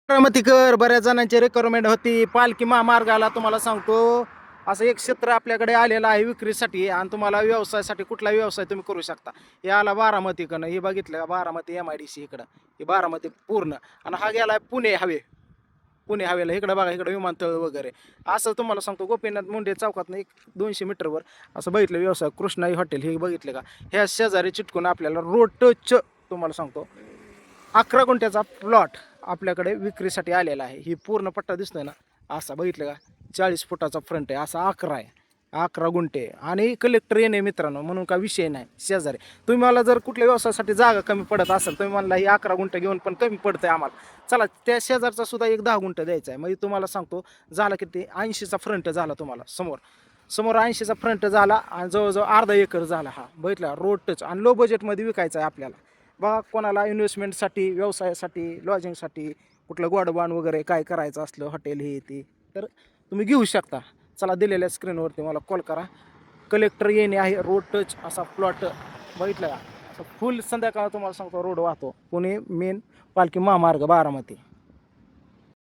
बारामतीकर बऱ्याच जणांची रिक्वायरमेंट होती. पालखी महामार्गाला तुम्हाला सांगतो असं एक क्षेत्र आपल्याकडे आलेलं आहे विक्रीसाठी आणि तुम्हाला व्यवसायासाठी कुठला व्यवसाय तुम्ही करू शकता. हे आला बारामतीकडनं, हे बघितलं का बारामती MIDC इकडं, हे बारामती पूर्ण. आणि हा गेला पुणे हवेला. इकडं बघा, इकडं विमानतळ वगैरे. असं तुम्हाला सांगतो गोपीनाथ मुंडे चौकातनं एक 200 मीटरवर असं बघितलं व्यवसाय. कृष्णाई हॉटेल हे बघितलं का, ह्या शेजारी चिटकून आपल्याला रोड टच तुम्हाला सांगतो 11 गुंठ्याचा प्लॉट आपल्याकडे विक्रीसाठी आलेला आहे. ही पूर्ण पट्टा दिसतोय ना, असा बघितलं का 40 फुटाचा फ्रंट आहे, असा 11 आहे. 11 गुंठे आणि कलेक्टर येणे मित्रांनो, म्हणून का विषय नाही. शेजारी तुम्ही मला जर कुठल्या व्यवसायासाठी जागा कमी पडत असेल, तुम्ही म्हणला ही 11 गुंठे घेऊन पण कमी पडतंय आम्हाला, चला त्या शेजारचा सुद्धा एक 10 गुंठे द्यायचा आहे. म्हणजे तुम्हाला सांगतो झाला किती 80चा फ्रंट झाला तुम्हाला समोर समोर 80चा फ्रंट झाला आणि जवळजवळ अर्धा एकर झाला. हा बघितला रोड टच आणि लो बजेटमध्ये विकायचा आहे आपल्याला. बघा, कोणाला इन्व्हेस्टमेंटसाठी, व्यवसायासाठी, लॉजिंगसाठी, कुठलं गोडबाण वगैरे काय करायचं असलं, हॉटेल हे ते, तर तुम्ही घेऊ शकता. चला, दिलेल्या स्क्रीनवरती मला कॉल करा. कलेक्टर येणे आहे, रोड टच असा प्लॉट बघितलं का, फुल संध्याकाळ तुम्हाला सांगतो रोड वाहतो. पुणे मेन पालखी महामार्ग बारामती.